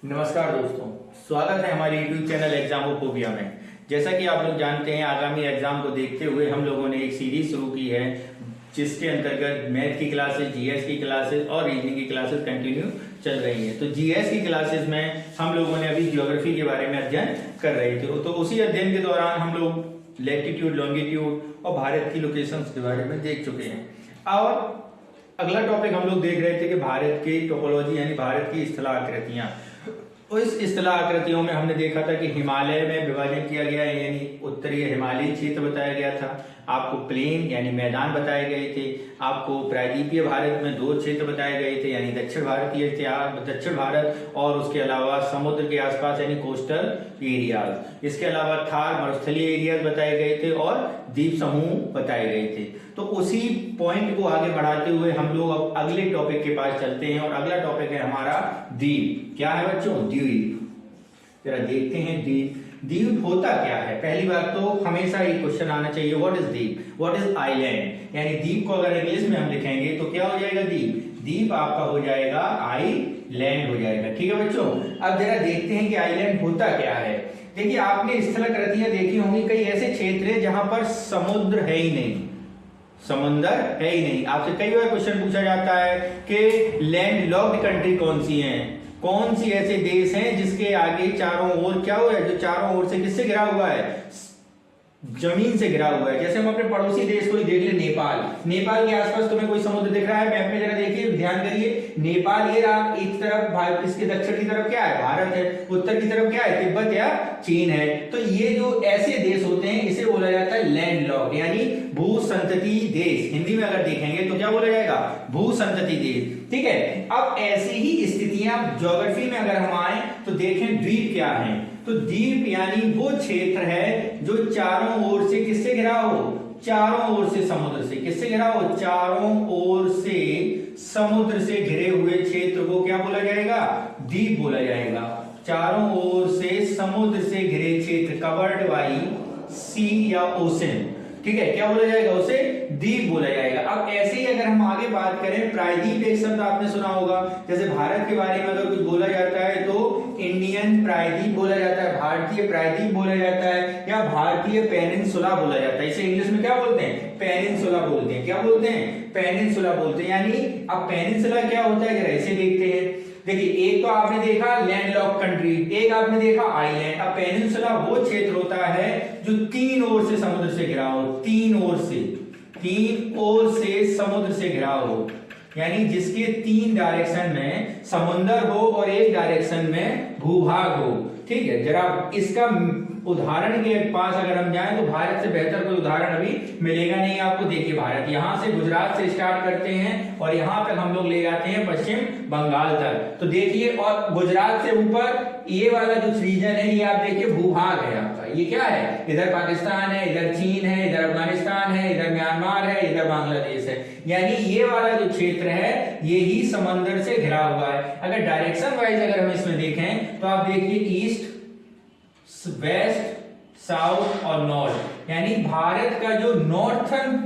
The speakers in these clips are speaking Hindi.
नमस्कार दोस्तों, स्वागत है हमारे YouTube चैनल एग्जामोफोबिया में। जैसा कि आप लोग जानते हैं, आगामी एग्जाम को देखते हुए हम लोगों ने एक सीरीज शुरू की है जिसके अंतर्गत मैथ की क्लासेस, जीएस की क्लासेस और रीजनिंग की क्लासेस कंटिन्यू चल रही हैं। तो जीएस की क्लासेस में हम लोगों ने अभी ज्योग्राफी के बारे में अध्ययन कर रहे थे, तो उसी अध्ययन के दौरान हम लोग लैटिट्यूड, लॉन्गिट्यूड और भारत की लोकेशंस के बारे में देख चुके हैं। और अगला टॉपिक हम लोग देख रहे थे कि भारत की टोपोलॉजी यानी भारत की स्थलाकृतियां। इस स्थलाकृतियों में हमने देखा था कि हिमालय में विभाजन किया गया है, यानी उत्तरीय हिमालयी क्षेत्र बताया गया था। आपको प्लेन यानी मैदान बताए गए थे। आपको प्रायद्वीपीय भारत में दो क्षेत्र बताए गए थे, यानी दक्षिण भारत और उसके अलावा समुद्र के आसपास यानी कोस्टल एरियाज। इसके अलावा थार मरुस्थलीय एरियाज बताए गए थे और द्वीप समूह बताए गए थे। तो उसी पॉइंट को आगे बढ़ाते हुए हम लोग अब अगले टॉपिक के पास चलते हैं और अगला टॉपिक है हमारा द्वीप। क्या है बच्चों? द्वीप। जरा देखते हैं द्वीप होता क्या है। पहली बात तो हमेशा एक क्वेश्चन आना चाहिए, व्हाट इज द्वीप, व्हाट इज आइलैंड। यानी द्वीप को अगर इंग्लिश में हम लिखेंगे तो क्या हो जाएगा? द्वीप आपका हो जाएगा आइलैंड हो जाएगा। ठीक है बच्चों, अब जरा देखते हैं कि आइलैंड होता क्या है। देखिए, आपने स्थलाकृतियां देखी होंगी, कई ऐसे क्षेत्र है जहां पर समुद्र है ही नहीं, समंदर है ही नहीं। आपसे कई बार क्वेश्चन पूछा जाता है कि लैंड लॉक्ड कंट्री कौन सी है, कौन सी ऐसे देश हैं जिसके आगे चारों ओर क्या हुआ है, जो चारों ओर से किससे घिरा हुआ है? जमीन से घिरा हुआ है। जैसे हम अपने पड़ोसी देश को ही देख ले, नेपाल के आसपास तुम्हें कोई समुद्र दिख रहा है? मैप में जरा देखिए, ध्यान करिए। नेपाल ये रहा, एक तरफ इसके दक्षिण की तरफ क्या है? भारत है। उत्तर की तरफ क्या है? तिब्बत या चीन है। तो ये जो ऐसे देश होते हैं इसे बोला जाता है लैंडलॉक्ड यानी भूसंतति देश। हिंदी में अगर देखेंगे तो क्या बोला जाएगा? भूसंतति देश। ठीक है, अब ऐसी ही स्थितियां ज्योग्राफी में अगर हम आए तो देखें द्वीप क्या है। तो द्वीप यानी वो क्षेत्र है जो चारों ओर से किससे घिरा हो? चारों ओर से समुद्र से। किससे घिरा हो? चारों ओर से समुद्र से घिरे हुए क्षेत्र को क्या बोला जाएगा? द्वीप बोला जाएगा। चारों ओर से समुद्र से घिरे क्षेत्र, कवर्ड बाई सी या ओशन। ठीक है, क्या बोला जाएगा? उसे द्वीप बोला जाएगा। अब ऐसे ही अगर हम आगे बात करें, प्रायद्वीप एक शब्द आपने सुना होगा। जैसे भारत के बारे में अगर कुछ बोला जाता है तो इंडियन प्रायद्वीप बोला जाता है, भारतीय प्रायद्वीप बोला जाता है या भारतीय पेनिनसुला बोला जाता है। इसे इंग्लिश में क्या बोलते हैं? पेनिनसुला बोलते हैं। क्या बोलते हैं? पेनिनसुला बोलते हैं। यानी अब पेनिनसुला क्या होता है जरा इसे देखते हैं। देखिए, एक तो आपने देखा लैंडलॉक्ड कंट्री, एक आपने देखा आइलैंड। अब पेनिनसुला वो क्षेत्र होता है जो तीन ओर से समुद्र से घिरा हो, तीन ओर से समुद्र से घिरा हो, यानी जिसके तीन डायरेक्शन में समुद्र हो और एक डायरेक्शन में भूभाग हो। ठीक है, जरा इसका उदाहरण के पास अगर हम जाएं तो भारत से बेहतर कोई उदाहरण अभी मिलेगा नहीं आपको। देखिए, भारत यहां से गुजरात से स्टार्ट करते हैं और यहां तक हम लोग ले जाते हैं पश्चिम बंगाल तक। तो देखिए, और गुजरात से ऊपर ये वाला जो रीजन है ये आप देखिए भूभाग है आपका। ये क्या है? इधर पाकिस्तान है, इधर चीन है, इधर अफगानिस्तान है, इधर म्यांमार है, इधर बांग्लादेश है। यानी ये वाला जो क्षेत्र है ये ही समंदर से घिरा हुआ है। अगर डायरेक्शन वाइज अगर हम इसमें देखें तो आप देखिए ईस्ट, वेस्ट, साउथ और नॉर्थ, यानी भारत का जो नॉर्थन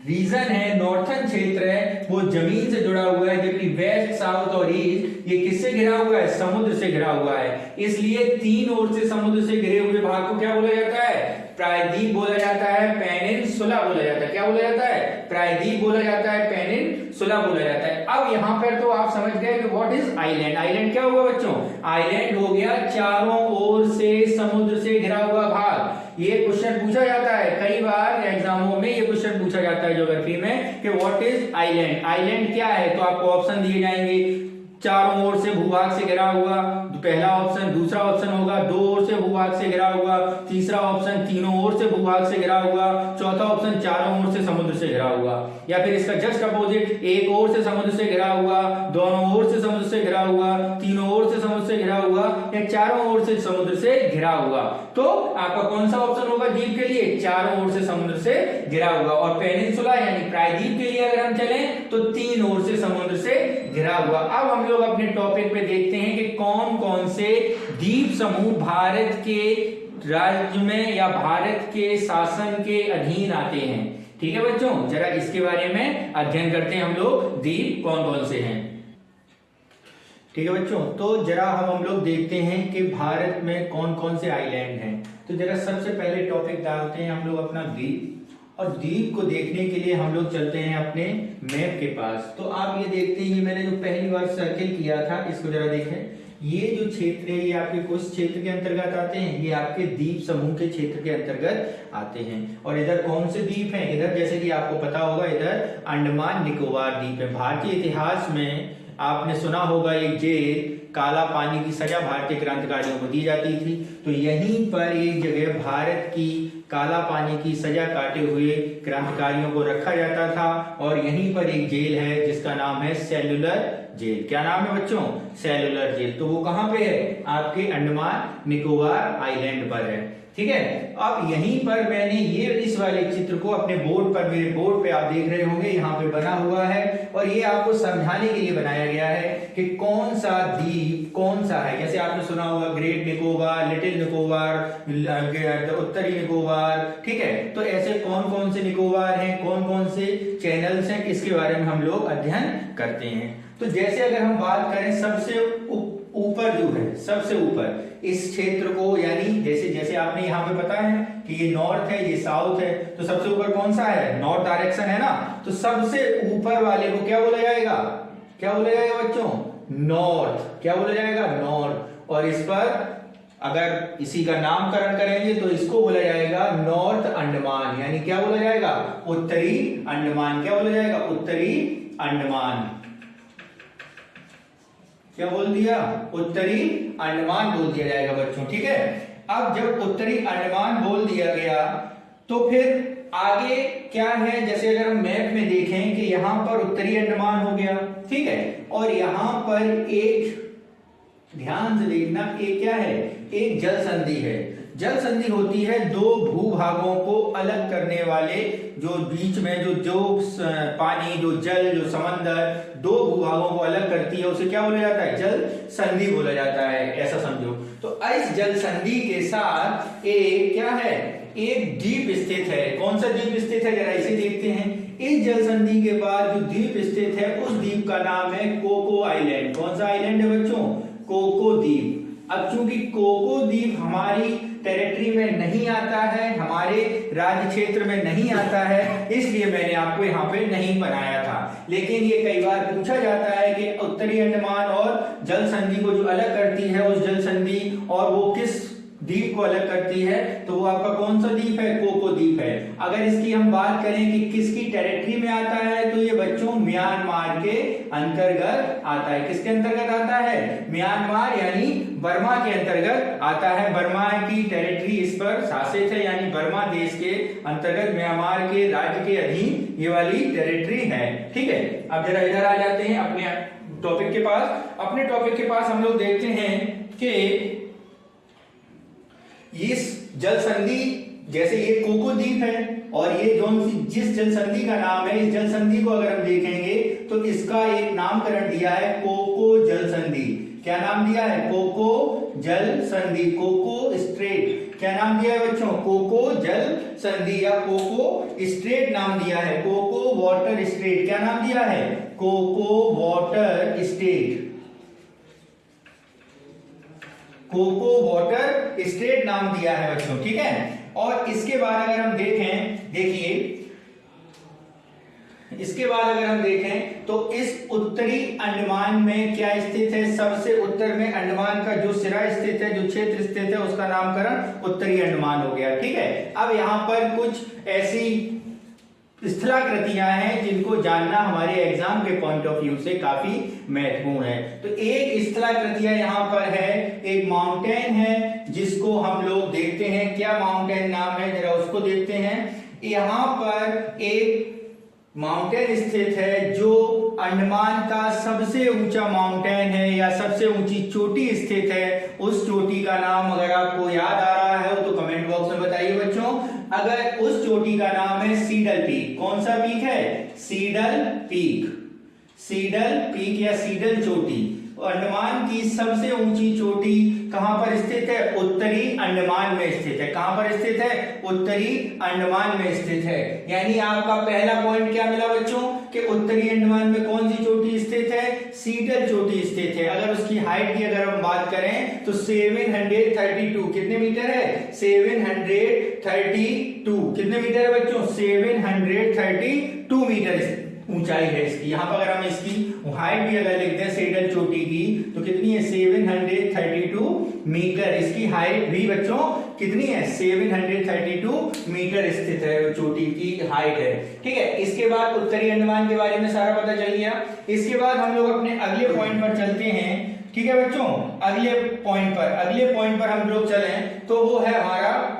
रीजन है, नॉर्थन क्षेत्र है, वो जमीन से जुड़ा हुआ है, जबकि वेस्ट, साउथ और ईस्ट ये किससे घिरा हुआ है? समुद्र से घिरा हुआ है। इसलिए तीन ओर से समुद्र से घिरे हुए भाग को क्या बोला जाता है? प्रायद्वीप बोला जाता है, पेनिनसुला बोला जाता है। क्या बोला जाता है? प्रायद्वीप बोला जाता है, पेनिनसुला बोला जाता है। अब यहां पर तो आप समझ गए कि व्हाट इज आइलैंड। आइलैंड क्या हुआ बच्चों? आइलैंड हो गया चारों ओर से समुद्र से घिरा हुआ भाग। ये क्वेश्चन पूछा जाता है कई बार एग्जामों में, ये क्वेश्चन पूछा जाता है ज्योग्राफी में कि व्हाट इज आइलैंड। आइलैंड क्या है? तो आपको ऑप्शन दिए जाएंगे, चारों ओर से भूभाग से घिरा हुआ, पहला ऑप्शन। दूसरा ऑप्शन होगा दो ओर से भूभाग से घिरा हुआ। तीसरा ऑप्शन तीनों ओर से भूभाग से घिरा हुआ। चौथा ऑप्शन चारों ओर से समुद्र से घिरा हुआ। या फिर इसका जस्ट अपोजिट, एक ओर से समुद्र से घिरा हुआ, दोनों ओर से समुद्र से घिरा हुआ, तीनों ओर से समुद्र से घिरा हुआ या चारों ओर से समुद्र से घिरा हुआ। तो आपका कौन सा ऑप्शन होगा द्वीप के लिए? चारों ओर से समुद्र से घिरा हुआ। और पेनिनसुला यानी प्रायद्वीप के लिए अगर हम चले तो तीन ओर से समुद्र से घिरा हुआ। अब हम लोग अपने टॉपिक पे देखते हैं कि कौन कौन से द्वीप समूह भारत के राज्य में या भारत के शासन के अधीन आते हैं। ठीक है बच्चों, जरा इसके बारे में अध्ययन करते हैं हम लोग, द्वीप कौन कौन से हैं। ठीक है बच्चों, तो जरा हम लोग देखते हैं कि भारत में कौन कौन से आइलैंड हैं। तो जरा सबसे पहले टॉपिक डालते हैं हम लोग अपना द्वीप, और द्वीप को देखने के लिए हम लोग चलते हैं अपने मैप के पास। तो आप ये देखते हैं, ये मैंने जो पहली बार सर्किल किया था, इसको जरा देखें। ये जो क्षेत्र है ये आपके किस क्षेत्र के अंतर्गत आते हैं? ये आपके द्वीप समूह के क्षेत्र के अंतर्गत आते हैं। और इधर कौन से द्वीप हैं? इधर जैसे कि आपको पता होगा, इधर अंडमान निकोबार द्वीप है। भारतीय इतिहास में आपने सुना होगा एक जेल काला पानी की सजा भारतीय क्रांतिकारियों को दी जाती थी। तो यहीं पर एक जगह भारत की काला पानी की सजा काटे हुए क्रांतिकारियों को रखा जाता था, और यहीं पर एक जेल है जिसका नाम है सेल्युलर जेल। क्या नाम है बच्चों? Cellular jail. तो वो कहाँ पे है? आपके अंडमान निकोबार आइलैंड पर है। ठीक है, अब यहीं पर मैंने ये इस वाले चित्र को अपने बोर्ड पर, मेरे बोर्ड पे आप देख रहे होंगे, यहाँ पे बना हुआ है, और ये आपको समझाने के लिए बनाया गया है कि कौन सा द्वीप कौन सा है। जैसे आपने सुना होगा ग्रेट निकोबार, लिटिल निकोबार, उत्तरी निकोबार। ठीक है, तो ऐसे कौन कौन से निकोबार हैं, कौन कौन से चैनल्स हैं, इसके बारे में हम लोग अध्ययन करते हैं। तो जैसे अगर हम बात करें सबसे ऊपर जो है, सबसे ऊपर इस क्षेत्र को, यानी जैसे जैसे आपने यहाँ पे पता है कि ये नॉर्थ है, ये साउथ है, तो सबसे ऊपर कौन सा है? नॉर्थ डायरेक्शन है ना। तो सबसे ऊपर वाले को क्या बोला जाएगा? क्या बोला जाएगा बच्चों? नॉर्थ। क्या बोला जाएगा? नॉर्थ। और इस पर अगर इसी का नामकरण करेंगे तो इसको बोला जाएगा नॉर्थ अंडमान, यानी क्या बोला जाएगा? उत्तरी अंडमान। क्या बोला जाएगा? उत्तरी अंडमान। क्या बोल दिया? उत्तरी अंडमान बोल दिया जाएगा बच्चों। ठीक है, अब जब उत्तरी अंडमान बोल दिया गया तो फिर आगे क्या है? जैसे अगर हम मैप में देखें कि यहां पर उत्तरी अंडमान हो गया, ठीक है, और यहां पर एक, ध्यान से देखना, एक क्या है? एक जल संधि है। जल संधि होती है दो भूभागों को अलग करने वाले, जो बीच में जो पानी, जो जल, जो समंदर दो भूभागों को अलग करती है, उसे क्या बोला जाता है? जल संधि बोला जाता है, ऐसा समझो। तो इस जल संधि के साथ एक क्या है? एक द्वीप स्थित है। कौन सा द्वीप स्थित है? जरा इसे देखते हैं। इस जल संधि के बाद जो द्वीप स्थित है, उस द्वीप का नाम है कोको आइलैंड। कौन सा आइलैंड है बच्चों? कोको द्वीप। अब चूंकि कोको द्वीप हमारी टेरिटरी में नहीं आता है, हमारे राज्य क्षेत्र में नहीं आता है, इसलिए मैंने आपको यहाँ पे नहीं बनाया था। लेकिन ये कई बार पूछा जाता है कि उत्तरी अंडमान और जल संधि को जो अलग करती है, उस जल संधि और वो किस द्वीप को अलग करती है, तो वो आपका कौन सा द्वीप है? कोको द्वीप है। अगर इसकी हम बात करें कि किसकी टेरिटरी में आता है, तो ये बच्चों म्यांमार के अंतर्गत आता है। किसके अंतर्गत आता है? म्यांमार यानी बर्मा के अंतर्गत आता है। बर्मा की टेरिटरी इस पर शासित है, यानी बर्मा देश के अंतर्गत म्यांमार के राज्य के अधीन ये वाली टेरिटरी है। ठीक है, अब जरा इधर आ जाते हैं अपने टॉपिक के पास। अपने टॉपिक के पास हम लोग देखते हैं कि इस जल संधि, जैसे ये कोको द्वीप है, और ये जिस जल संधि का नाम है, इस जल संधि को अगर हम देखेंगे तो इसका एक नामकरण दिया है कोको जल संधि। क्या नाम दिया है? कोको जल संधि, कोको स्ट्रेट। क्या नाम दिया है बच्चों? कोको जल संधि, या कोको स्ट्रेट नाम दिया है। Coco water strait. क्या नाम दिया है? Coco water state. Coco water state नाम दिया है बच्चों। ठीक है, और इसके बाद अगर हम देखें, देखिए इसके बाद अगर हम देखें तो इस उत्तरी अंडमान में क्या स्थित है? सबसे उत्तर में अंडमान का जो सिरा स्थित है, जो क्षेत्र स्थित है, उसका नामकरण उत्तरी अंडमान हो गया। ठीक है, अब यहाँ पर कुछ ऐसी स्थलाकृतियां हैं जिनको जानना हमारे एग्जाम के पॉइंट ऑफ व्यू से काफी महत्वपूर्ण है। तो एक स्थलाकृतियां यहाँ पर है, एक माउंटेन है जिसको हम लोग देखते हैं। क्या माउंटेन नाम है? जरा उसको देखते हैं। यहाँ पर एक माउंटेन स्थित है जो अंडमान का सबसे ऊंचा माउंटेन है, या सबसे ऊंची चोटी स्थित है। उस चोटी का नाम अगर आपको याद आ रहा है तो कमेंट बॉक्स में बताइए बच्चों। अगर उस चोटी का नाम है सीडल पीक। कौन सा पीक है? Seidel peak. सीडल पीक या सीडल चोटी। अंडमान की सबसे ऊंची चोटी कहां पर स्थित है? उत्तरी अंडमान में स्थित है। कहां पर स्थित है? उत्तरी अंडमान में स्थित है। यानी आपका पहला पॉइंट क्या मिला बच्चों कि उत्तरी अंडमान में कौन सी चोटी स्थित है? सीडल चोटी स्थित है। अगर उसकी हाइट की अगर हम बात करें तो 732 कितने मीटर है? 732 कितने मीटर है बच्चों? 732 मीटर ऊंचाई है इसकी। यहाँ पर अगर हम इसकी हाइट भी अगर लिखते हैं सेडल चोटी की तो कितनी है? 732 मीटर। इसकी हाइट भी बच्चों कितनी है? 732 मीटर स्थित है, चोटी की हाइट है। ठीक है, इसके बाद उत्तरी अंडमान के बारे में सारा पता चल गया। इसके बाद हम लोग अपने अगले पॉइंट पर चलते हैं। ठीक है बच्चों, अगले पॉइंट पर हम लोग चलें तो वो है हमारा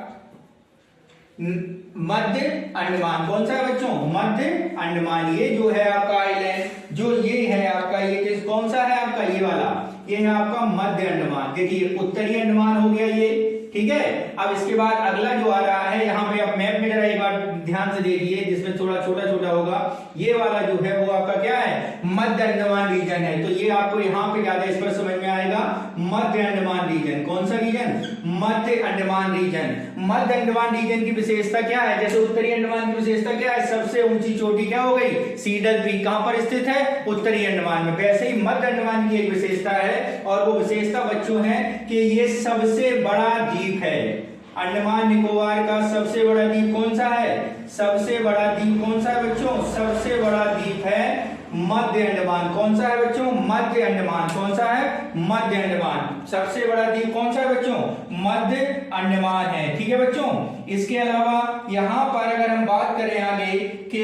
मध्य अंडमान। कौन सा है बच्चों? मध्य अंडमान। ये जो है आपका आइलैंड, जो ये है आपका, ये कौन सा है आपका? ये वाला, ये है आपका मध्य अंडमान। देखिए उत्तरी अंडमान हो गया ये। ठीक है, अब इसके बाद अगला जो आ रहा है, यहाँ पे आप मैप में जरा एक बार ध्यान से देखिए जिसमें थोड़ा छोटा छोटा होगा। ये वाला जो है वो आपका क्या है? मध्य अंडमान रीजन है। तो ये आपको यहाँ पे ज्यादा स्पष्ट समझ में आएगा। मध्य अंडमान रीजन। कौन सा रीजन? मध्य अंडमान रीजन। मध्य अंडमान रीजन की विशेषता क्या है? जैसे उत्तरी अंडमान की विशेषता क्या है? सबसे ऊंची चोटी क्या हो गई? Seidel peak. कहां पर स्थित है? उत्तरी अंडमान में। वैसे ही मध्य अंडमान की एक विशेषता है, और वो विशेषता बच्चों है कि ये सबसे बड़ा द्वीप है। अंडमान निकोबार का सबसे बड़ा द्वीप कौन सा है? सबसे बड़ा द्वीप कौन सा है बच्चों? सबसे बड़ा द्वीप है मध्य अंडमान। कौन सा है बच्चों? मध्य अंडमान। कौन सा है? मध्य अंडमान। सबसे बड़ा द्वीप कौन सा है बच्चों? मध्य अंडमान है। ठीक है बच्चों, इसके अलावा यहाँ पर अगर हम बात करें आगे कि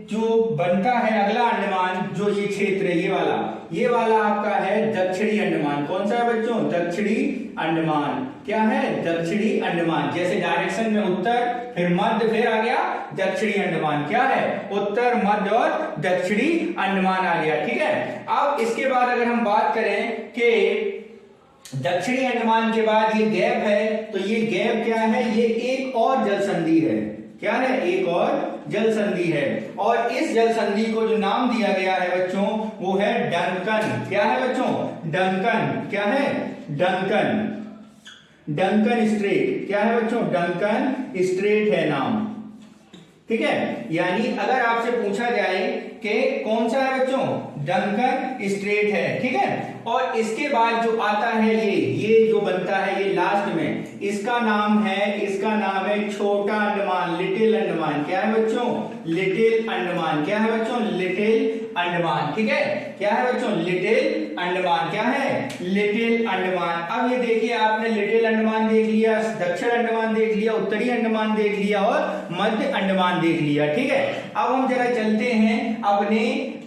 जो बनता है अगला अंडमान, जो ये क्षेत्र है, ये वाला आपका है दक्षिणी अंडमान। कौन सा है बच्चों? दक्षिणी अंडमान। क्या है? दक्षिणी अंडमान। जैसे डायरेक्शन में उत्तर, फिर मध्य, फिर आ गया दक्षिणी अंडमान। क्या है? उत्तर, मध्य और दक्षिणी अंडमान आ गया। ठीक है, अब इसके बाद अगर हम बात करें कि दक्षिणी अंडमान के बाद ये गैप है, तो ये गैप क्या है? ये एक और जल संधि है। क्या है? एक और जल संधि है। और इस जल संधि को जो नाम दिया गया है बच्चों वो है डंकन। क्या है बच्चों? डंकन। क्या है? डंकन। Duncan straight. क्या है बच्चों? डंकन स्ट्रेट है नाम। ठीक है, यानी अगर आपसे पूछा जाए कि कौन सा है बच्चों? डंकन स्ट्रेट है। ठीक है, और इसके बाद जो आता है ये जो बनता है ये लास्ट में, इसका नाम है छोटा अंडमान, लिटिल अंडमान। क्या है बच्चों? लिटिल अंडमान। क्या है बच्चों? लिटिल अंडमान। ठीक है, क्या है बच्चों? लिटिल अंडमान। क्या है? लिटिल अंडमान। अब ये देखिए, आपने लिटिल अंडमान देख लिया, दक्षिण अंडमान देख लिया, उत्तरी अंडमान देख लिया और मध्य अंडमान देख लिया। ठीक है, अब हम जरा चलते हैं अपने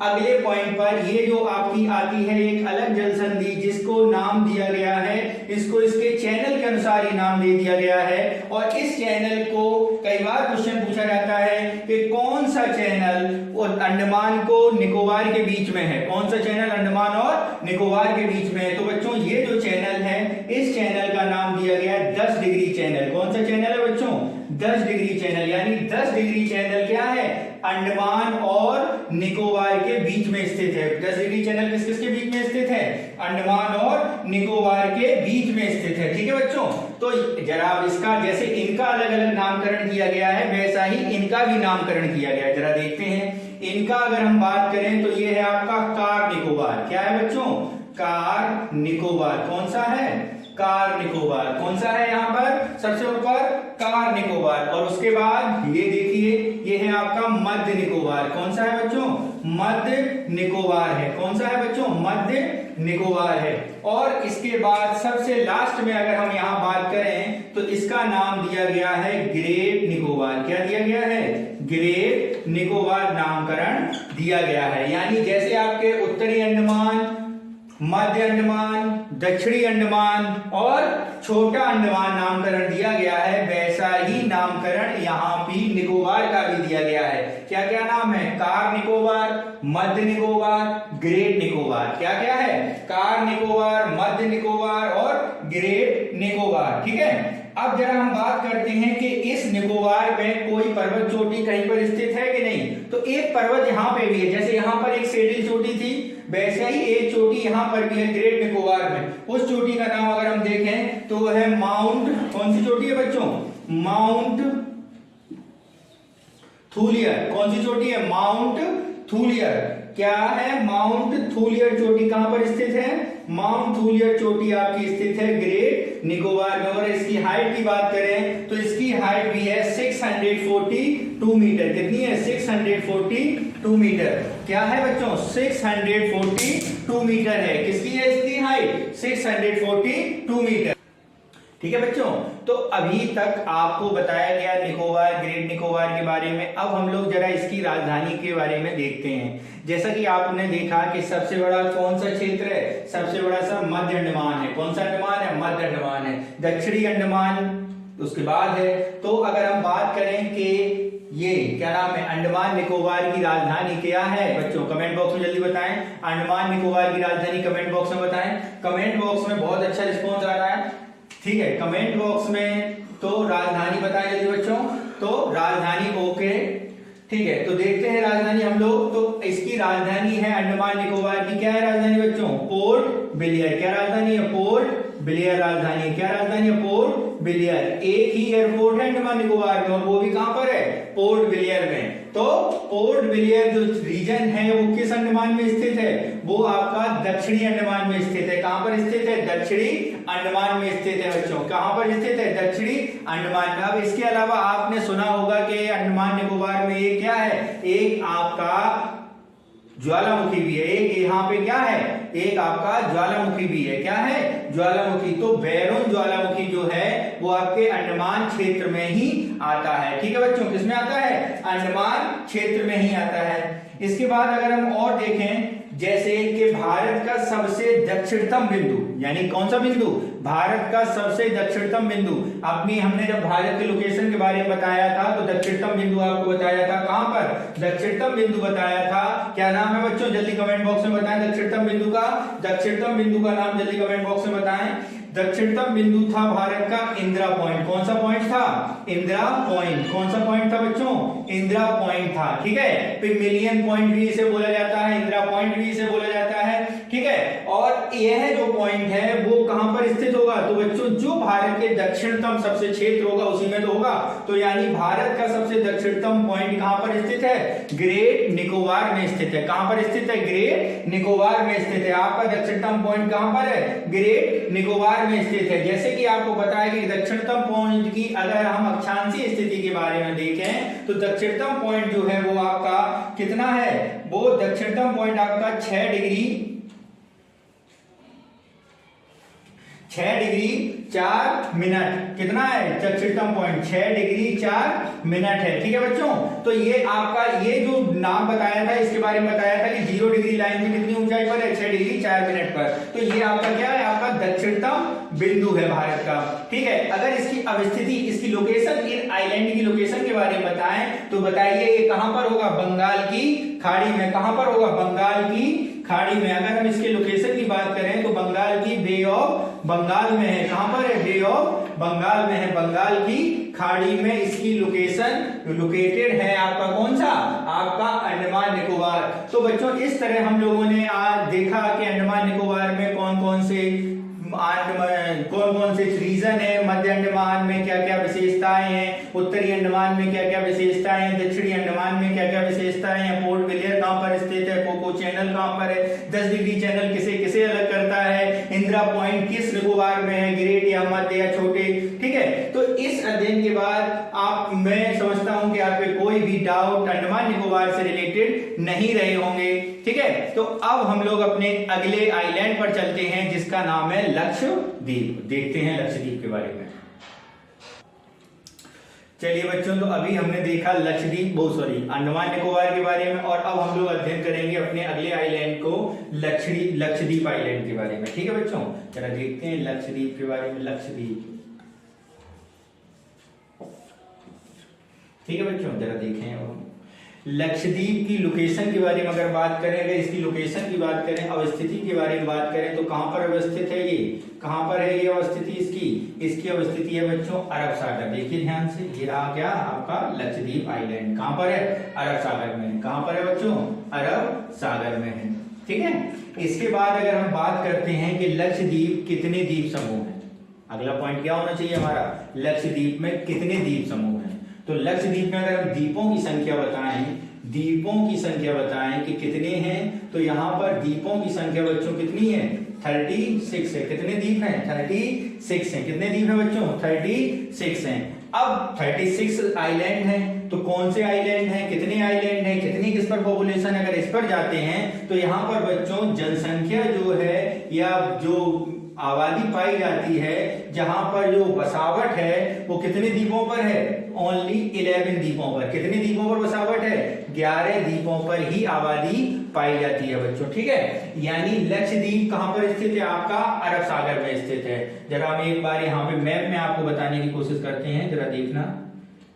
अगले पॉइंट पर। ये जो आपकी आती है एक अलग जल संधि, जिसको नाम दिया गया है, इसको इसके चैनल के अनुसार ही नाम दे दिया गया है। और इस चैनल को कई बार क्वेश्चन पूछा जाता है कि कौन सा चैनल और अंडमान को निकोबार के बीच में है। कौन सा चैनल अंडमान और निकोबार के बीच में है? तो बच्चों ये जो चैनल है, इस चैनल का नाम दिया गया है 10 डिग्री चैनल। कौन सा चैनल है बच्चों? 10 डिग्री चैनल। यानी 10 डिग्री चैनल क्या है? अंडमान और निकोबार के बीच में स्थित है। 10 डिग्री चैनल किस किस के बीच में स्थित है? अंडमान और निकोबार के बीच में स्थित है। ठीक है बच्चों, तो जरा इसका जैसे इनका अलग अलग नामकरण किया गया है, वैसा ही इनका भी नामकरण किया गया है। जरा देखते हैं इनका। अगर हम बात करें तो ये है आपका कार निकोबार। क्या है बच्चों? कार निकोबार। कौन सा है? कार निकोबार। कौन सा है यहाँ पर सबसे ऊपर? कार निकोबार। और उसके बाद ये देखिए, ये है आपका मध्य निकोबार। कौन सा है बच्चों? मध्य निकोबार है। कौन सा है बच्चों? मध्य निकोबार है। और इसके बाद सबसे लास्ट में अगर हम यहाँ बात करें तो इसका नाम दिया गया है ग्रेट निकोबार। क्या दिया गया है? ग्रेट निकोबार नामकरण दिया गया है। यानी जैसे आपके उत्तरी अंडमान, मध्य अंडमान, दक्षिणी अंडमान और छोटा अंडमान नामकरण दिया गया है, वैसा ही नामकरण यहाँ भी निकोबार का भी दिया गया है। क्या क्या नाम है? कार निकोबार, मध्य निकोबार, ग्रेट निकोबार। क्या क्या है? कार निकोबार, मध्य निकोबार और ग्रेट निकोबार। ठीक है, अब जरा हम बात करते हैं कि इस निकोबार में कोई पर्वत चोटी कहीं पर स्थित है कि नहीं। तो एक पर्वत यहाँ पे भी है। जैसे यहाँ पर एक सेडिल चोटी थी, वैसे ही एक चोटी यहाँ पर भी है ग्रेट निकोबार में। उस चोटी का नाम अगर हम देखें तो वो है माउंट, कौन सी चोटी है बच्चों? माउंट थूलियर। कौन सी चोटी है? माउंट थूलियर। क्या है? माउंट थूलियर चोटी कहां पर स्थित है? माउंट थूलियर चोटी आपकी स्थित है ग्रेट निकोबार में। और इसकी हाइट की बात करें तो इसकी हाइट भी है 642 मीटर। कितनी है? 642 मीटर। क्या है बच्चों? 642 मीटर है। किसकी है इसकी हाइट? 642 मीटर। ठीक है बच्चों, तो अभी तक आपको बताया गया निकोबार, ग्रेट निकोबार के बारे में। अब हम लोग जरा इसकी राजधानी के बारे में देखते हैं। जैसा कि आपने देखा कि सबसे बड़ा कौन सा क्षेत्र है? सबसे बड़ा सा मध्य अंडमान है। कौन सा अंडमान है? मध्य अंडमान है। दक्षिणी अंडमान उसके बाद है। तो अगर हम बात करें कि ये क्या नाम है, अंडमान निकोबार की राजधानी क्या है बच्चों? कमेंट बॉक्स में जल्दी बताएं। अंडमान निकोबार की राजधानी कमेंट बॉक्स में बताएं। कमेंट बॉक्स में बहुत अच्छा रिस्पॉन्स आ रहा है। ठीक है, कमेंट बॉक्स में तो राजधानी बताएं जल्दी बच्चों। तो राजधानी ओके, ठीक है। तो देखते हैं राजधानी हम लोग। तो इसकी राजधानी है अंडमान निकोबार की, क्या है राजधानी बच्चों? Port Blair. क्या राजधानी है? पोर्ट ब्लेयर राजधानी। क्या राजधानी है? Port Blair. एक ही एयरपोर्ट है अंडमान निकोबार में और वो भी कहां पर है? पोर्ट ब्लेयर में। तो पोर्ट ब्लेयर जो रीजन है वो किस अंडमान में स्थित है? वो आपका दक्षिणी अंडमान में स्थित है। कहां पर स्थित है? दक्षिणी अंडमान में स्थित है बच्चों। कहां पर स्थित है? दक्षिणी अंडमान में। अब इसके अलावा आपने सुना होगा कि अंडमान निकोबार में एक क्या है? एक आपका ज्वालामुखी भी है। एक यहाँ पे क्या है? एक आपका ज्वालामुखी भी है। क्या है? ज्वालामुखी। तो बैरोन ज्वालामुखी जो है वो आपके अंडमान क्षेत्र में ही आता है। ठीक है बच्चों, किसमें आता है? अंडमान क्षेत्र में ही आता है। इसके बाद अगर हम और देखें, जैसे कि भारत का सबसे दक्षिणतम बिंदु, यानी कौन सा बिंदु? भारत का सबसे दक्षिणतम बिंदु। अपनी हमने जब भारत के लोकेशन के बारे में बताया था तो दक्षिणतम बिंदु आपको बताया था। कहां पर? दक्षिणतम बिंदु बताया था। क्या नाम है बच्चों? जल्दी कमेंट बॉक्स में बताएं दक्षिणतम बिंदु का। दक्षिणतम बिंदु का नाम जल्दी कमेंट बॉक्स में बताएं। दक्षिणतम बिंदु था भारत का इंदिरा पॉइंट। कौन सा पॉइंट था? इंदिरा पॉइंट। कौन सा पॉइंट था बच्चों? इंदिरा पॉइंट था। ठीक है, पिगमिलियन पॉइंट भी इसे बोला जाता है, इंदिरा पॉइंट भी इसे बोला जाता है। ठीक है, और यह जो पॉइंट है वो कहां पर स्थित होगा? तो बच्चों जो भारत के दक्षिणतम सबसे क्षेत्र होगा उसी में तो होगा। तो यानी भारत का सबसे दक्षिणतम पॉइंट कहां पर स्थित है? ग्रेट निकोबार में स्थित है। कहां पर स्थित है? ग्रेट निकोबार में स्थित है। आपका दक्षिणतम पॉइंट कहां पर है? ग्रेट निकोबार में स्थित है। जैसे कि आपको बताया कि दक्षिणतम पॉइंट की अगर हम अक्षांशीय स्थिति के बारे में देखें तो दक्षिणतम पॉइंट जो है वो आपका कितना है? वो दक्षिणतम पॉइंट आपका 6 डिग्री 4 मिनट। कितना है दक्षिणतम पॉइंट? 6 डिग्री 4 मिनट है। ठीक है बच्चों, तो ये आपका ये जो नाम बताया था इसके बारे में बताया था कि 0 डिग्री लाइन की कितनी ऊंचाई पर है? 6 डिग्री 4 मिनट पर। तो ये आपका क्या है? आपका दक्षिणतम बिंदु है भारत का। ठीक है, अगर इसकी अवस्थिति, इसकी लोकेशन, इन आइलैंड की लोकेशन के बारे में बताएं तो बताइए ये कहां पर होगा? बंगाल की खाड़ी में। कहां पर होगा? बंगाल की खाड़ी में। अगर हम इसके लोकेशन की बात करें तो बंगाल की बे ऑफ बंगाल में है। कहां पर है? बे ऑफ बंगाल में है, बंगाल की खाड़ी में इसकी लोकेशन लोकेटेड है। आपका कौन सा? आपका अंडमान निकोबार। तो बच्चों इस तरह हम लोगों ने आज देखा कि अंडमान निकोबार में कौन कौन से रीजन है, मध्य अंडमान में क्या क्या विशेषताएं हैं, उत्तरी अंडमान में क्या क्या विशेषताएं हैं, दक्षिणी अंडमान में क्या क्या विशेषताएं हैं, पोर्ट ब्लेयर कहां पर स्थित है, कोको चैनल कहां पर है, 10 डिग्री चैनल किसे किसे अलग करता है, इंदिरा पॉइंट किस निकोबार में है, ग्रेट या मध्य या छोटे। ठीक है, तो इस अध्ययन के बाद मैं समझता हूं कि आप पे कोई भी डाउट अंडमान निकोबार से रिलेटेड नहीं रहे होंगे। ठीक है, तो अब हम लोग अपने अगले आइलैंड पर चलते हैं जिसका नाम है लक्षद्वीप। देखते हैं लक्षद्वीप के बारे में। चलिए बच्चों, तो अभी हमने देखा लक्षद्वीप अंडमान निकोबार के बारे में, और अब हम लोग अध्ययन करेंगे अपने अगले आइलैंड को लक्षद्वीप आइलैंड के बारे में। ठीक है बच्चों, जरा देखते हैं लक्षद्वीप के बारे में। लक्षद्वीप, ठीक है बच्चों, जरा देखें लक्षद्वीप की लोकेशन के बारे में अगर बात करें, अगर इसकी लोकेशन की बात करें, अवस्थिति के बारे में बात करें तो कहां पर अवस्थित है ये? कहां पर है ये अवस्थिति इसकी अवस्थिति है बच्चों अरब सागर। देखिए ध्यान से, ये रहा क्या आपका लक्षद्वीप आइलैंड। कहां पर है? अरब सागर में। कहां पर है बच्चों? अरब सागर में है। ठीक है। इसके बाद अगर हम बात करते हैं कि लक्षद्वीप कितने द्वीप समूह हैं, अगला पॉइंट क्या होना चाहिए हमारा, लक्षद्वीप में कितने द्वीप समूह हैं। तो लक्षद्वीप में अगर हम द्वीपों की संख्या बताएं, द्वीपों की संख्या बताएं कि कितने हैं, तो यहाँ पर द्वीपों की संख्या बच्चों कितनी है, 36 है। कितने द्वीप हैं, 36 हैं। कितने द्वीप हैं बच्चों, 36 हैं। अब 36 आइलैंड हैं, तो कौन से आइलैंड हैं, कितने आइलैंड हैं, कितनी किस पर पॉपुलेशन, अगर इस पर जाते हैं तो यहाँ पर बच्चों जनसंख्या जो है या जो आबादी पाई जाती है, जहां पर जो बसावट है वो कितने द्वीपों पर है, ओनली 11 द्वीपों पर। कितने द्वीपों पर बसावट है, 11 द्वीपों पर ही आबादी पाई जाती है बच्चों, ठीक है। यानी लक्षद्वीप कहां पर स्थित है, आपका अरब सागर में स्थित है। जरा हम एक बार यहाँ पे मैप में आपको बताने की कोशिश करते हैं, जरा देखना।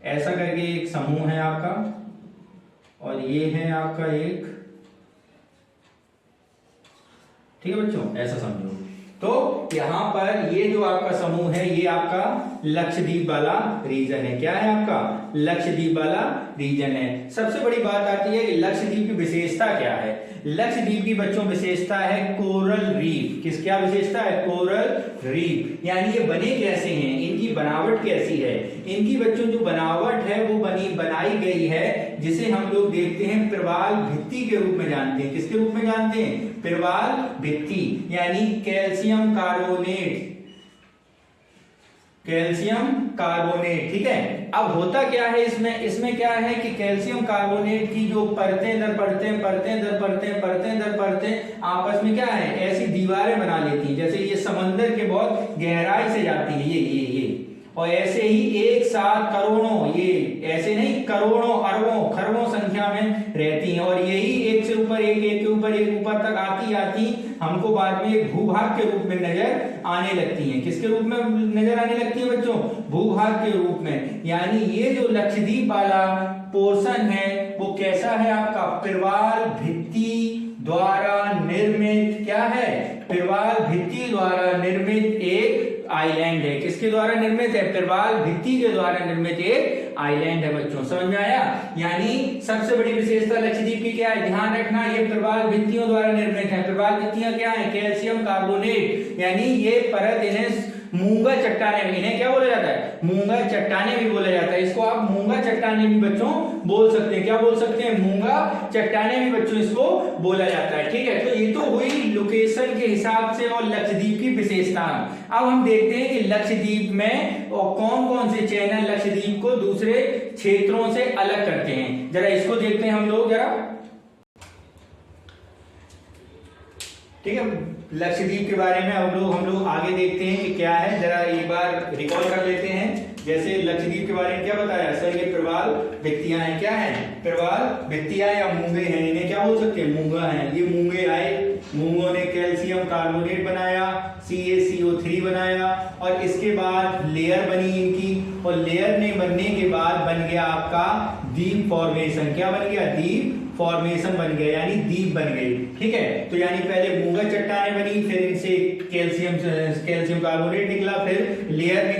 ऐसा करके एक समूह है आपका, और ये है आपका एक, ठीक है बच्चों, ऐसा समझो। तो यहां पर ये जो आपका समूह है, ये आपका लक्षद्वीप वाला रीजन है। क्या है आपका, लक्षद्वीप वाला रीजन है। सबसे बड़ी बात आती है कि लक्षद्वीप की विशेषता क्या है। लक्षद्वीप की बच्चों विशेषता है कोरल रीफ। किस, क्या विशेषता है, कोरल रीफ। यानी ये बने कैसे हैं, इनकी बनावट कैसी है। इनकी बच्चों जो बनावट है वो बनाई गई है, जिसे हम लोग देखते हैं प्रवाल भित्ति के रूप में जानते हैं। किसके रूप में जानते हैं, प्रवाल भित्ति, यानी कैल्शियम कार्बोनेट, कैल्शियम कार्बोनेट, ठीक है। अब होता क्या है इसमें क्या है कि कैल्शियम कार्बोनेट की जो परतें दर परतें आपस में क्या है, ऐसी दीवारें बना लेती हैं, जैसे ये समंदर के बहुत गहराई से जाती है ये, और ऐसे ही एक साथ करोड़ों, ये ऐसे नहीं, करोड़ों अरबों खरबों संख्या में रहती हैं, और यही एक से ऊपर एक, एक के ऊपर एक, ऊपर तक आती हमको बाद में एक भूभाग के रूप में नजर आने लगती हैं। किसके रूप में नजर आने लगती है बच्चों, भूभाग के रूप में। यानी ये जो लक्षद्वीप वाला पोर्शन है वो कैसा है आपका, प्रवाल भित्ति द्वारा निर्मित, क्या है, प्रवाल भित्ति द्वारा निर्मित एक आइलैंड है। किसके द्वारा निर्मित है, प्रवाल भित्ति के द्वारा निर्मित एक आइलैंड है बच्चों, समझ में आया। यानी सबसे बड़ी विशेषता लक्षद्वीप की क्या है, ध्यान रखना, ये प्रवाल भित्तियों द्वारा निर्मित है। प्रवाल भित्तियां क्या है, कैल्शियम कार्बोनेट, यानी ये परत इन्हें मूंगा चट्टाने, इन्हें क्या बोला जाता है, मूंगा चट्टाने भी बोला जाता है। इसको आप मूंगा चट्टाने भी बच्चों बोल सकते हैं। क्या बोल सकते हैं, मूंगा चट्टाने भी बच्चों इसको बोला जाता है, ठीक है। तो ये तो हुई लोकेशन के हिसाब से और लक्षद्वीप की विशेषता। अब हम देखते हैं कि लक्षद्वीप में और कौन कौन से चैनल लक्षद्वीप को दूसरे क्षेत्रों से अलग करते हैं, जरा इसको देखते हैं हम लोग, जरा, ठीक है। लक्षद्वीप के बारे में हम लोग आगे देखते हैं कि क्या है, जरा एक बार रिकॉल कर लेते हैं। जैसे लक्षद्वीप के बारे में क्या बताया सर, ये प्रवाल भित्तियां हैं, क्या है, प्रवाल भित्तियां या मूंगे हैं, इन्हें क्या बोल सकते हैं, मूंगा हैं। ये मूंगे आए, मूंगों ने कैल्शियम कार्बोनेट बनाया, CaCO3 बनाया, और इसके बाद लेयर बनी इनकी, और लेयर ने बनने के बाद बन गया आपका द्वीप फॉर्मेशन। क्या बन गया, द्वीप फॉर्मेशन बन गया, यानी द्वीप बन गई, ठीक है। तो यानी पहले मूंगा चट्टानें बनी, फिर इनसे कैल्शियम कार्बोनेट निकला, फिर लेयर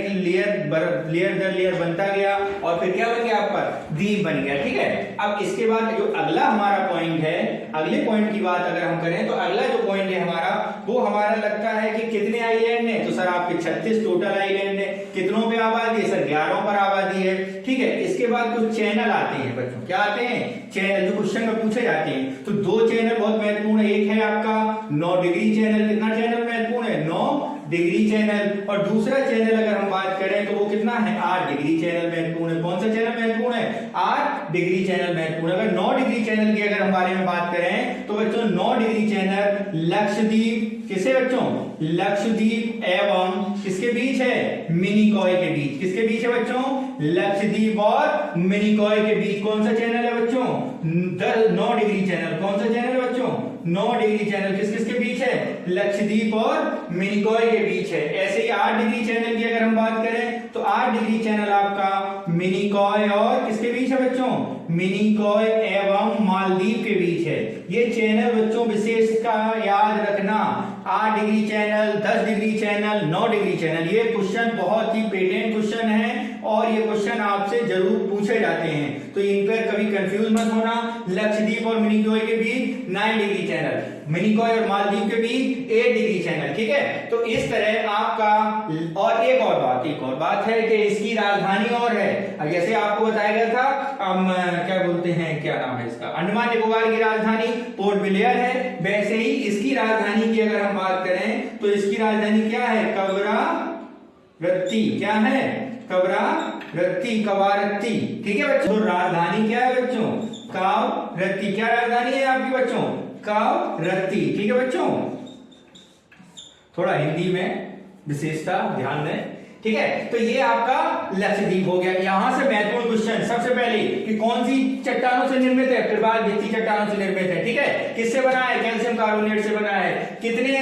दर लेयर बनता गया, और फिर क्या बन गया आपका, द्वीप बन गया, ठीक है। अब इसके बाद जो अगला हमारा पॉइंट है, अगले पॉइंट की बात अगर हम करें तो अगला जो पॉइंट है हमारा, वो हमारा लगता है कि कितने आइलैंड है, तो सर आपके 36 टोटल आइलैंड है। कितनों पे आबादी है सर, 11 पर आबादी है, ठीक है। इसके बाद कुछ चैनल आते हैं बच्चों, क्या आते हैं, चैनल, जो क्वेश्चन में पूछे जाते हैं। तो दो चैनल बहुत महत्वपूर्ण है, एक है आपका 9 डिग्री चैनल। कितना चैनल महत्वपूर्ण है, 9 डिग्री चैनल, और दूसरा चैनल अगर हम बात करें तो वो कितना है, 8 डिग्री चैनल महत्वपूर्ण है। कौन सा चैनल महत्वपूर्ण है, 8 डिग्री चैनल महत्वपूर्ण है। अगर 9 डिग्री चैनल की अगर हम बारे में बात करें तो बच्चों 9 डिग्री चैनल लक्षद्वीप, किसे बच्चों, लक्षद्वीप एवं किसके बीच है, मिनिकॉय के बीच। किसके बीच है बच्चों, लक्षद्वीप और मिनिकॉय के बीच कौन सा चैनल है बच्चों, 9 डिग्री चैनल। कौन सा चैनल है बच्चों, 9 डिग्री चैनल। किस किस के बीच है, लक्षद्वीप और मिनिकॉय के बीच है। ऐसे ही 8 डिग्री चैनल की अगर हम बात करें तो 8 डिग्री चैनल आपका मिनिकॉय और किसके बीच है बच्चों, मिनिकॉय एवं मालदीव के बीच है। ये चैनल बच्चों विशेष का याद रखना, 8 degree channel, 10 degree channel, 9 degree channel. ये क्वेश्चन बहुत ही पेटेंट क्वेश्चन है और ये क्वेश्चन आपसे जरूर पूछे जाते हैं, तो इन पर कभी कंफ्यूज मत होना। लक्षद्वीप और मिनिकॉय के बीच 9 डिग्री चैनल, मिनिकॉय और मालदीव के बीच 8 डिग्री चैनल, ठीक है। तो इस तरह आपका, और एक और बात है कि इसकी राजधानी और है। अब जैसे आपको बताया गया था, क्या बोलते हैं, क्या नाम है इसका, अंडमान निकोबार की राजधानी पोर्ट ब्लेयर है, वैसे ही इसकी राजधानी की अगर हम बात करें तो इसकी राजधानी क्या है, कवरत्ती। क्या है, कवरत्ती, कवारत्ती, ठीक है बच्चों। तो राजधानी क्या है बच्चों, कवरत्ती। क्या राजधानी है आपकी बच्चों, कवरत्ती, ठीक है बच्चों। थोड़ा हिंदी में विशेषता ध्यान दें, ठीक है। तो ये आपका लक्षद्वीप हो गया। यहां से महत्वपूर्ण क्वेश्चन, सबसे पहले कि कौन सी चट्टानों से निर्मित है, प्रवाल भित्ति चट्टानों से निर्मित है, ठीक है। किससे बना है, कैल्शियम कार्बोनेट से बना है। कितने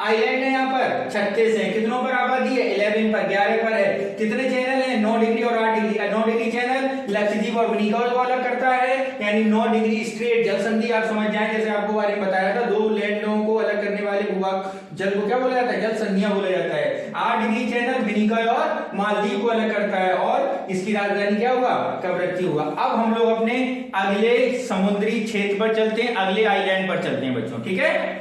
आइलैंड है यहाँ पर, 36 है। कितनों पर आबादी है, 11 पर, 11 पर है। कितने चैनल है, 9 डिग्री और 8 डिग्री। 9 डिग्री चैनल लक्षद्वीप और मिनिकॉय को अलग करता है, यानी 9 डिग्री स्ट्रेट जल संधि आप समझ जाए, जैसे आपको बारे में बताया था, 2 लैंडों को अलग करने वाले भूभाग जल को क्या बोला जाता है, जल संधियां बोला जाता है। 8 डिग्री चैनल मिनिकॉय और मालदीव को अलग करता है, और इसकी राजधानी क्या होगा, कवरत्ती होगा। अब हम लोग अपने अगले समुद्री क्षेत्र पर चलते हैं, अगले आइलैंड पर चलते हैं बच्चों, ठीक है।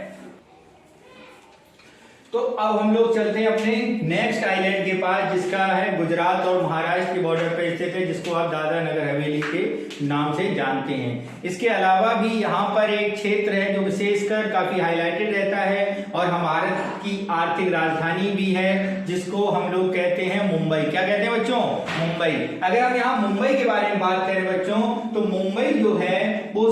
तो अब हम लोग चलते हैं अपने नेक्स्ट आइलैंड के पास, जिसका है गुजरात और महाराष्ट्र के बॉर्डर पर स्थित है, जिसको आप दादरा नगर हवेली के नाम से जानते हैं। इसके अलावा भी यहाँ पर एक क्षेत्र है जो विशेषकर काफी हाईलाइटेड रहता है, और हमारे की आर्थिक राजधानी भी है, जिसको हम लोग कहते हैं मुंबई। क्या कहते हैं बच्चों, मुंबई। अगर हम यहाँ मुंबई के बारे में बात करें बच्चों, तो मुंबई जो है वो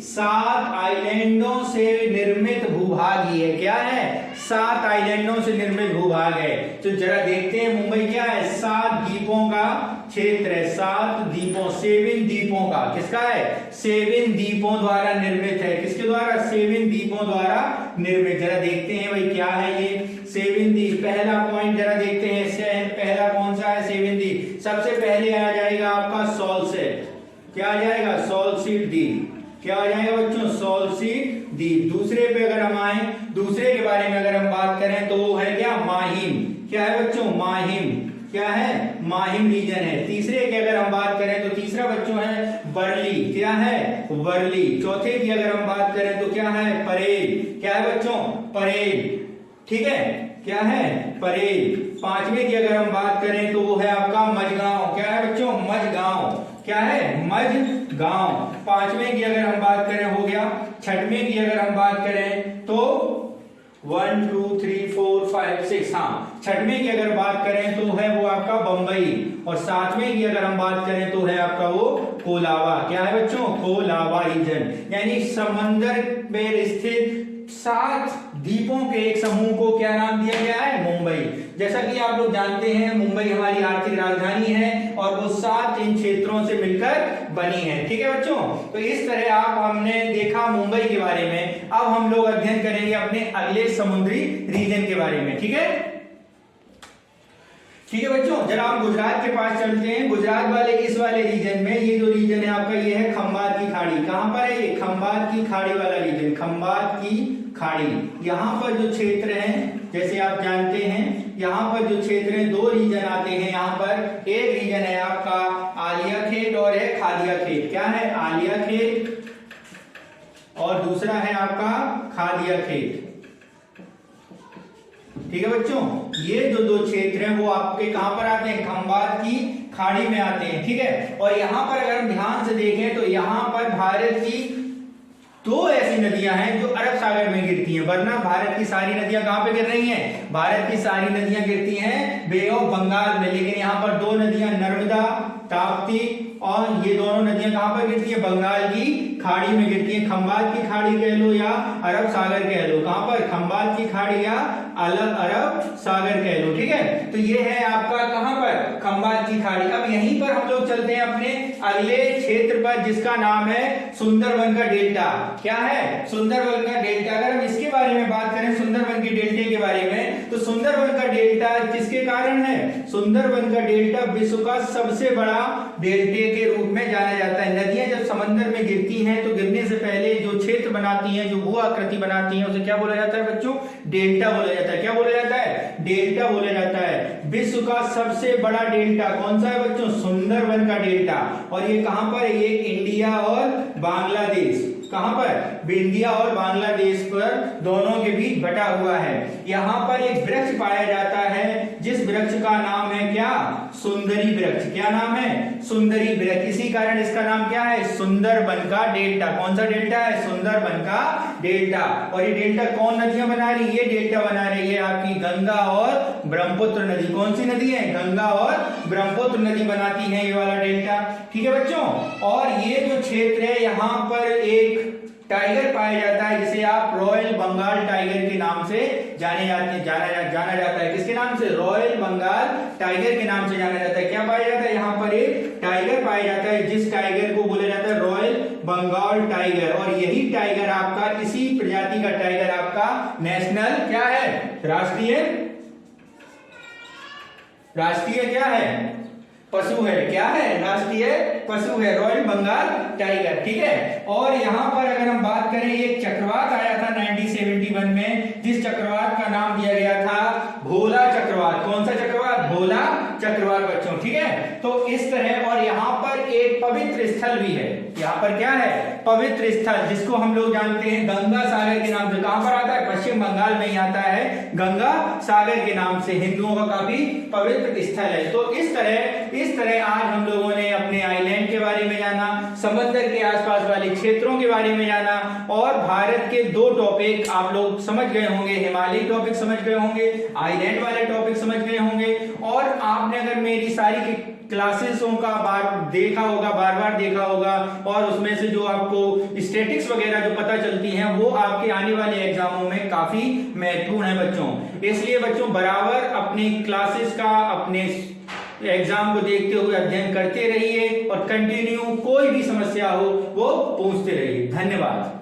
7 आइलैंडों से निर्मित भूभागी है। क्या है, 7 आइलैंडों से निर्मित भूभाग है। तो जरा देखते हैं मुंबई क्या है, 7 द्वीपों का क्षेत्र है, 7 द्वीपों, 7 द्वीपों का, किसका है, 7 द्वीपों द्वारा निर्मित है। किसके द्वारा, 7 द्वीपों द्वारा निर्मित। जरा देखते हैं भाई क्या है ये 7 द्वीप। पहला पॉइंट जरा देखते हैं, पहला कौन सा है, 7 द्वीप। सबसे पहले आ जाएगा आपका सॉल्सेट। क्या आ जाएगा, सॉल्सिट द्वीप। क्या आ जाएगा बच्चों, सॉल्सिट द्वीप। दूसरे पे अगर हम आए, दूसरे के बारे में अगर हम बात करें तो वो है क्या, माहिम। क्या है बच्चों, माहिम। क्या है, माहिम रीजन है। तीसरे की अगर हम बात करें तो तीसरा बच्चों है वर्ली। क्या है, वर्ली। चौथे की अगर हम बात करें तो क्या है, परेल। क्या है बच्चों, परेल, ठीक है। क्या है, परेल। पांचवे की अगर हम बात करें तो वो है आपका मझगांव। क्या है बच्चों, मझगांव। क्या है, मझगांव। पांचवें की अगर हम बात करें हो गया। छठवें की अगर हम बात करें तो 1 2 3 4 5 6, हाँ, छठवें की अगर बात करें तो है वो आपका बंबई, और सातवें की अगर हम बात करें तो है आपका वो कोलाबा। क्या है बच्चों, कोलाबा रीजन। यानी समंदर में स्थित 7 द्वीपों के एक समूह को क्या नाम दिया गया है, मुंबई। जैसा कि आप लोग जानते हैं मुंबई हमारी आर्थिक राजधानी है, और वो 7 इन क्षेत्रों से मिलकर बनी है, ठीक है बच्चों। तो इस तरह आप हमने देखा मुंबई के बारे में। अब हम लोग अध्ययन करेंगे अपने अगले समुद्री रीजन के बारे में, ठीक है। ठीक है बच्चों, जरा हम गुजरात के पास चलते हैं। गुजरात वाले इस वाले रीजन में, ये जो रीजन है आपका, ये है खंबात की खाड़ी। कहां पर है ये, खंबात की खाड़ी वाला रीजन, खंबात की खाड़ी। यहाँ पर जो क्षेत्र हैं, जैसे आप जानते हैं, यहाँ पर जो क्षेत्र हैं, 2 रीजन आते हैं यहाँ पर। एक रीजन है आपका आलिया खेत और है खादिया खेत। क्या है, आलिया खेत, और दूसरा है आपका खादिया खेत, ठीक है बच्चों। ये जो 2 क्षेत्र हैं वो आपके कहां पर आते हैं, खंबात की खाड़ी में आते हैं, ठीक है। और यहाँ पर अगर हम ध्यान से देखें तो यहाँ पर भारत की 2 ऐसी नदियां हैं जो अरब सागर में गिरती हैं, वरना भारत की सारी नदियां कहां पे गिर रही हैं, भारत की सारी नदियां गिरती हैं बे ऑफ बंगाल में। लेकिन यहाँ पर 2 नदियां, नर्मदा, ताप्ती, और ये दोनों नदियां कहां पर गिरती है, बंगाल की खाड़ी में गिरती है। खंबात की खाड़ी कह लो या अरब सागर कह लो, कहां पर, खंबात की खाड़ी या अरब सागर कह लो, ठीक है। तो ये है आपका कहां पर, खंबात की खाड़ी। अब यहीं पर हम लोग चलते हैं अपने अगले क्षेत्र पर, जिसका नाम है सुंदरबन का डेल्टा। क्या है, सुंदरबन का डेल्टा। अगर हम इसके बारे में बात करें, सुंदरबन के डेल्टे के बारे में, तो सुंदरबन का डेल्टा किसके कारण है, सुंदरबन का डेल्टा विश्व का सबसे बड़ा डेल्टे के रूप में जाना जाता है। नदियां जब समंदर में गिरती हैं तो गिरने से पहले जो क्षेत्र बनाती हैं, जो भू आकृति बनाती हैं, उसे क्या बोला जाता है बच्चों, डेल्टा बोला जाता है। क्या बोला जाता है, डेल्टा बोला जाता है। विश्व का सबसे बड़ा डेल्टा कौन सा है बच्चों, सुंदरबन का डेल्टा। और ये कहां पर है, ये इंडिया और बांग्लादेश, कहां पर, विंध्या और बांग्लादेश पर दोनों के बीच बटा हुआ है। यहाँ पर एक वृक्ष पाया जाता है जिस वृक्ष का नाम है क्या, सुंदरी वृक्ष। क्या नाम है, सुंदरी वृक्ष। इसी कारण इसका नाम क्या है, सुंदरबन का डेल्टा। कौन सा डेल्टा है, सुंदरबन का डेल्टा। और ये डेल्टा कौन नदियां बना रही है, ये डेल्टा बना रही है आपकी गंगा और ब्रह्मपुत्र नदी। कौन सी नदी है, गंगा और ब्रह्मपुत्र नदी बनाती है ये वाला डेल्टा। ठीक है बच्चों, और ये जो क्षेत्र है यहाँ पर एक टाइगर पाया जाता है जिसे आप रॉयल बंगाल टाइगर के नाम से जाना जाता है। किसके नाम से, रॉयल बंगाल टाइगर के नाम से जाना जाता है। क्या पाया जाता है, यहाँ पर एक टाइगर पाया जाता है जिस टाइगर को बोला जाता है रॉयल बंगाल टाइगर। और यही टाइगर आपका, इसी प्रजाति का टाइगर आपका नेशनल क्या है, राष्ट्रीय क्या है, पशु है। क्या है, राष्ट्रीय पशु है, रॉयल बंगाल टाइगर। ठीक है, और यहां पर अगर हम बात करें, एक चक्रवात आया था 1971 में, जिस चक्रवात का नाम दिया गया था भोला चक्रवात। कौन सा चक्रवात, भोला चक्रवात बच्चों। ठीक है, तो इस तरह, और यहाँ पर एक पवित्र स्थल भी है। यहाँ पर क्या है, पवित्र स्थल, जिसको हम लोग जानते हैं गंगा सागर के नाम से। कहां पर आता है, पश्चिम बंगाल में ही आता है, गंगा सागर के नाम से, हिंदुओं का काफी पवित्र स्थल है। तो इस तरह आज हम लोगों ने अपने आइलैंड के बारे में जाना, समंदर के आसपास वाले क्षेत्रों के बारे में जाना, और भारत के दो टॉपिक आप लोग समझ गए होंगे, हिमालयी टॉपिक समझ गए होंगे, आइलैंड वाले टॉपिक समझ गए होंगे। और आपने अगर मेरी सारी की क्लासेसों का बार बार देखा होगा, और उसमें से जो आपको स्टैटिक्स वगैरह जो पता चलती हैं वो आपके आने वाले एग्जामों में काफी महत्वपूर्ण है बच्चों। इसलिए बच्चों बराबर अपनी क्लासेस का, अपने एग्जाम को देखते हुए अध्ययन करते रहिए, और कंटिन्यू कोई भी समस्या हो वो पूछते रहिए। धन्यवाद।